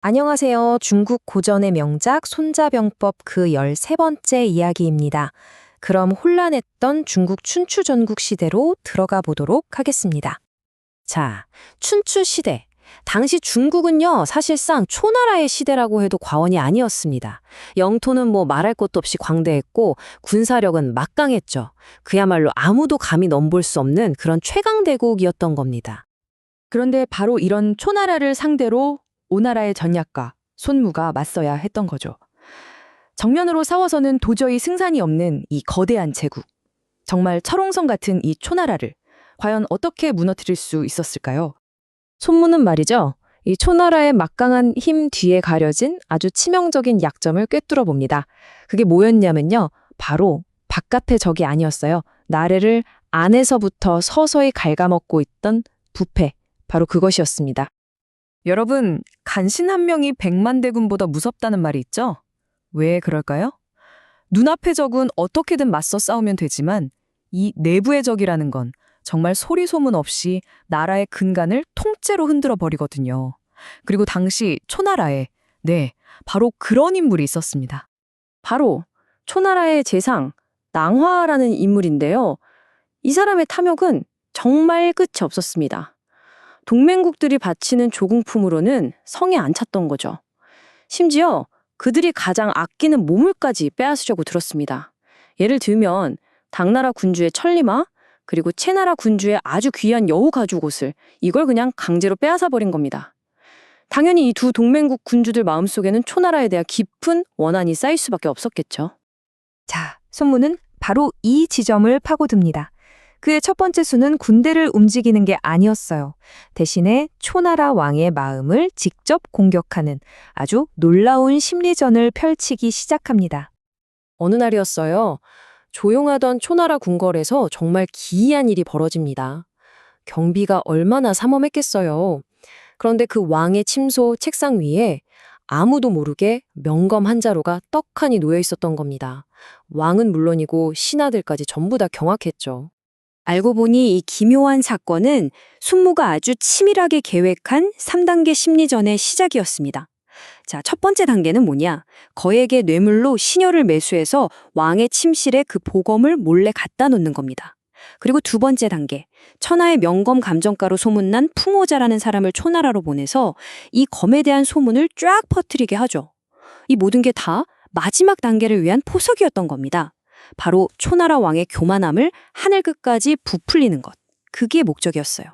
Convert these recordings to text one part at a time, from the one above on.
안녕하세요. 중국 고전의 명작 손자병법 그 13번째 이야기입니다. 그럼 혼란했던 중국 춘추 전국 시대로 들어가 보도록 하겠습니다. 자, 춘추 시대. 당시 중국은요, 사실상 초나라의 시대라고 해도 과언이 아니었습니다. 영토는 말할 것도 없이 광대했고 군사력은 막강했죠. 그야말로 아무도 감히 넘볼 수 없는 그런 최강대국이었던 겁니다. 그런데 바로 이런 초나라를 상대로 오나라의 전략가, 손무가 맞서야 했던 거죠. 정면으로 싸워서는 도저히 승산이 없는 이 거대한 제국. 정말 철옹성 같은 이 초나라를 과연 어떻게 무너뜨릴 수 있었을까요? 손무는 말이죠. 이 초나라의 막강한 힘 뒤에 가려진 아주 치명적인 약점을 꿰뚫어 봅니다. 그게 뭐였냐면요. 바로 바깥의 적이 아니었어요. 나라를 안에서부터 서서히 갉아먹고 있던 부패. 바로 그것이었습니다. 여러분, 간신 한 명이 100만 대군보다 무섭다는 말이 있죠? 왜 그럴까요? 눈앞의 적은 어떻게든 맞서 싸우면 되지만 이 내부의 적이라는 건 정말 소리 소문 없이 나라의 근간을 통째로 흔들어 버리거든요. 그리고 당시 초나라에 바로 그런 인물이 있었습니다. 바로 초나라의 재상, 낭화라는 인물인데요. 이 사람의 탐욕은 정말 끝이 없었습니다. 동맹국들이 바치는 조공품으로는 성에 안 찼던 거죠. 심지어 그들이 가장 아끼는 보물까지 빼앗으려고 들었습니다. 예를 들면 당나라 군주의 천리마, 그리고 채나라 군주의 아주 귀한 여우 가죽 옷을 이걸 그냥 강제로 빼앗아버린 겁니다. 당연히 이 두 동맹국 군주들 마음속에는 초나라에 대한 깊은 원한이 쌓일 수밖에 없었겠죠. 자, 손무는 바로 이 지점을 파고듭니다. 그의 첫 번째 수는 군대를 움직이는 게 아니었어요. 대신에 초나라 왕의 마음을 직접 공격하는 아주 놀라운 심리전을 펼치기 시작합니다. 어느 날이었어요. 조용하던 초나라 궁궐에서 정말 기이한 일이 벌어집니다. 경비가 얼마나 삼엄했겠어요. 그런데 그 왕의 침소 책상 위에 아무도 모르게 명검 한 자루가 떡하니 놓여 있었던 겁니다. 왕은 물론이고 신하들까지 전부 다 경악했죠. 알고 보니 이 기묘한 사건은 손무가 아주 치밀하게 계획한 3단계 심리전의 시작이었습니다. 자, 첫 번째 단계는 뭐냐? 거액의 뇌물로 시녀를 매수해서 왕의 침실에 그 보검을 몰래 갖다 놓는 겁니다. 그리고 두 번째 단계, 천하의 명검 감정가로 소문난 풍호자라는 사람을 초나라로 보내서 이 검에 대한 소문을 쫙 퍼뜨리게 하죠. 이 모든 게 다 마지막 단계를 위한 포석이었던 겁니다. 바로 초나라 왕의 교만함을 하늘 끝까지 부풀리는 것. 그게 목적이었어요.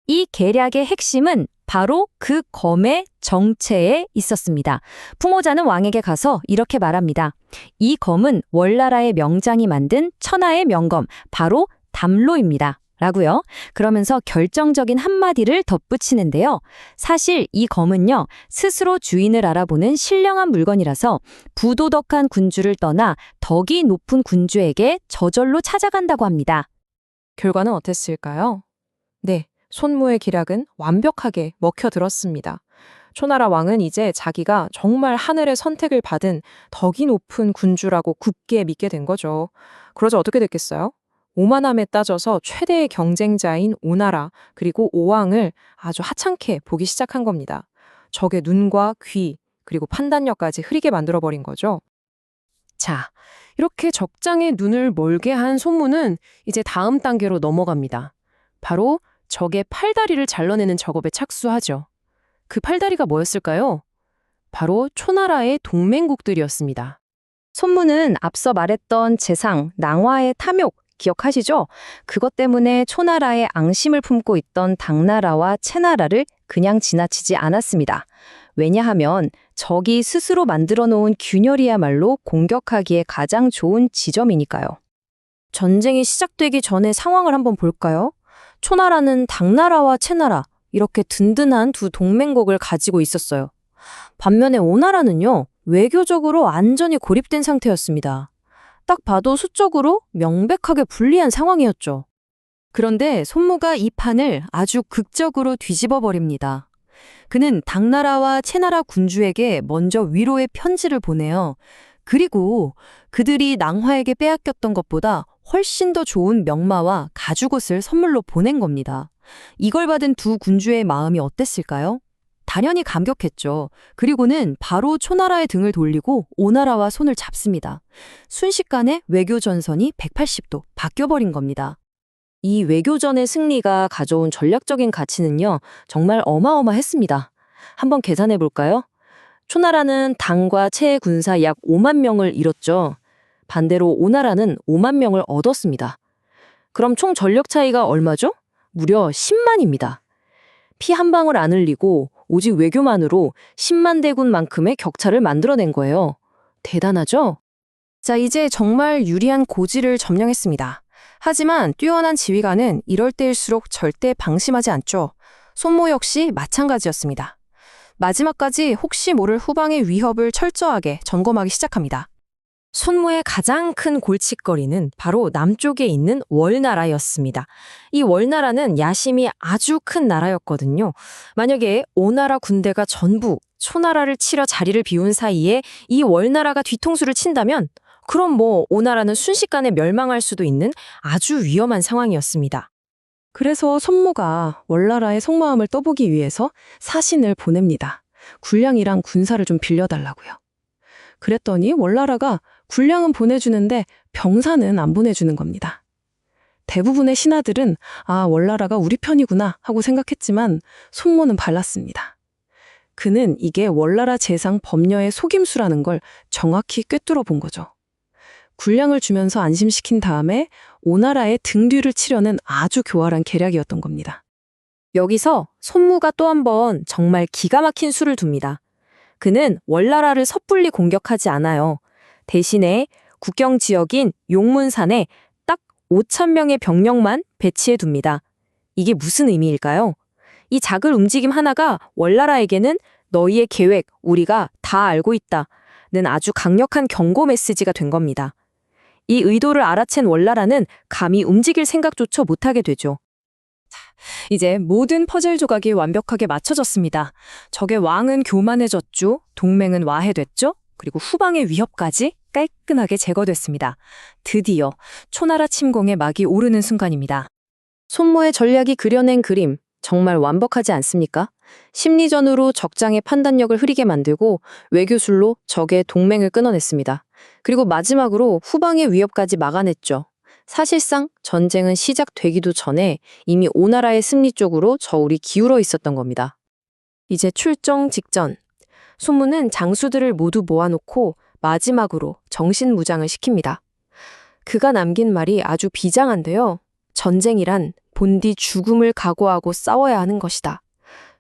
이 계략의 핵심은 바로 그 검의 정체에 있었습니다. 풍호자는 왕에게 가서 이렇게 말합니다. 이 검은 월나라의 명장이 만든 천하의 명검, 바로 담로입니다. 라고요. 그러면서 결정적인 한마디를 덧붙이는데요. 사실 이 검은요, 스스로 주인을 알아보는 신령한 물건이라서 부도덕한 군주를 떠나 덕이 높은 군주에게 저절로 찾아간다고 합니다. 결과는 어땠을까요? 네, 손무의 기략은 완벽하게 먹혀들었습니다. 초나라 왕은 이제 자기가 정말 하늘의 선택을 받은 덕이 높은 군주라고 굳게 믿게 된 거죠. 그러자 어떻게 됐겠어요? 오만함에 따져서 최대의 경쟁자인 오나라 그리고 오왕을 아주 하찮게 보기 시작한 겁니다. 적의 눈과 귀 그리고 판단력까지 흐리게 만들어버린 거죠. 자, 이렇게 적장의 눈을 멀게 한 손무는 이제 다음 단계로 넘어갑니다. 바로 적의 팔다리를 잘라내는 작업에 착수하죠. 그 팔다리가 뭐였을까요? 바로 초나라의 동맹국들이었습니다. 손무는 앞서 말했던 재상, 낭화의 탐욕, 기억하시죠? 그것 때문에 초나라에 앙심을 품고 있던 당나라와 채나라를 그냥 지나치지 않았습니다. 왜냐하면 적이 스스로 만들어 놓은 균열이야말로 공격하기에 가장 좋은 지점이니까요. 전쟁이 시작되기 전에 상황을 한번 볼까요? 초나라는 당나라와 채나라, 이렇게 든든한 두 동맹국을 가지고 있었어요. 반면에 오나라는요, 외교적으로 완전히 고립된 상태였습니다. 딱 봐도 수적으로 명백하게 불리한 상황이었죠. 그런데 손무가 이 판을 아주 극적으로 뒤집어 버립니다. 그는 당나라와 채나라 군주에게 먼저 위로의 편지를 보내요. 그리고 그들이 낭화에게 빼앗겼던 것보다 훨씬 더 좋은 명마와 가죽옷을 선물로 보낸 겁니다. 이걸 받은 두 군주의 마음이 어땠을까요? 당연히 감격했죠. 그리고는 바로 초나라의 등을 돌리고 오나라와 손을 잡습니다. 순식간에 외교 전선이 180도 바뀌어버린 겁니다. 이 외교전의 승리가 가져온 전략적인 가치는요, 정말 어마어마했습니다. 한번 계산해 볼까요? 초나라는 당과 체의 군사 약 5만 명을 잃었죠. 반대로 오나라는 5만 명을 얻었습니다. 그럼 총 전력 차이가 얼마죠? 무려 10만입니다. 피 한 방울 안 흘리고 오직 외교만으로 10만 대군만큼의 격차를 만들어낸 거예요. 대단하죠? 자, 이제 정말 유리한 고지를 점령했습니다. 하지만 뛰어난 지휘관은 이럴 때일수록 절대 방심하지 않죠. 손모 역시 마찬가지였습니다. 마지막까지 혹시 모를 후방의 위협을 철저하게 점검하기 시작합니다. 손무의 가장 큰 골칫거리는 바로 남쪽에 있는 월나라였습니다. 이 월나라는 야심이 아주 큰 나라였거든요. 만약에 오나라 군대가 전부 초나라를 치려 자리를 비운 사이에 이 월나라가 뒤통수를 친다면 그럼 오나라는 순식간에 멸망할 수도 있는 아주 위험한 상황이었습니다. 그래서 손모가 월나라의 속마음을 떠보기 위해서 사신을 보냅니다. 군량이랑 군사를 좀 빌려달라고요. 그랬더니 월나라가 군량은 보내주는데 병사는 안 보내주는 겁니다. 대부분의 신하들은 월나라가 우리 편이구나 하고 생각했지만 손모는 발랐습니다. 그는 이게 월나라 재상 범녀의 속임수라는 걸 정확히 꿰뚫어 본 거죠. 군량을 주면서 안심시킨 다음에 오나라의 등 뒤를 치려는 아주 교활한 계략이었던 겁니다. 여기서 손무가 또 한 번 정말 기가 막힌 수를 둡니다. 그는 월나라를 섣불리 공격하지 않아요. 대신에 국경 지역인 용문산에 딱 5천 명의 병력만 배치해 둡니다. 이게 무슨 의미일까요? 이 작은 움직임 하나가 월나라에게는 너희의 계획 우리가 다 알고 있다는 아주 강력한 경고 메시지가 된 겁니다. 이 의도를 알아챈 월나라는 감히 움직일 생각조차 못하게 되죠. 이제 모든 퍼즐 조각이 완벽하게 맞춰졌습니다. 적의 왕은 교만해졌죠. 동맹은 와해됐죠. 그리고 후방의 위협까지 깔끔하게 제거됐습니다. 드디어 초나라 침공의 막이 오르는 순간입니다. 손모의 전략이 그려낸 그림 정말 완벽하지 않습니까? 심리전으로 적장의 판단력을 흐리게 만들고 외교술로 적의 동맹을 끊어냈습니다. 그리고 마지막으로 후방의 위협까지 막아냈죠. 사실상 전쟁은 시작되기도 전에 이미 오나라의 승리 쪽으로 저울이 기울어 있었던 겁니다. 이제 출정 직전, 손무는 장수들을 모두 모아놓고 마지막으로 정신무장을 시킵니다. 그가 남긴 말이 아주 비장한데요. 전쟁이란 본디 죽음을 각오하고 싸워야 하는 것이다.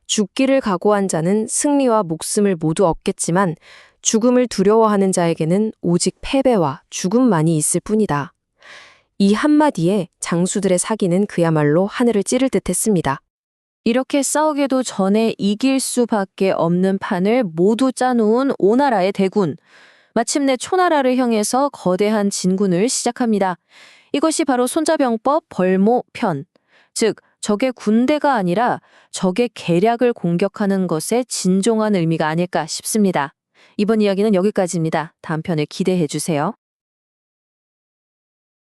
죽기를 각오한 자는 승리와 목숨을 모두 얻겠지만 죽음을 두려워하는 자에게는 오직 패배와 죽음만이 있을 뿐이다. 이 한마디에 장수들의 사기는 그야말로 하늘을 찌를 듯했습니다. 이렇게 싸우게도 전에 이길 수밖에 없는 판을 모두 짜놓은 오나라의 대군. 마침내 초나라를 향해서 거대한 진군을 시작합니다. 이것이 바로 손자병법 벌모편, 즉 적의 군대가 아니라 적의 계략을 공격하는 것의 진정한 의미가 아닐까 싶습니다. 이번 이야기는 여기까지입니다. 다음 편을 기대해 주세요.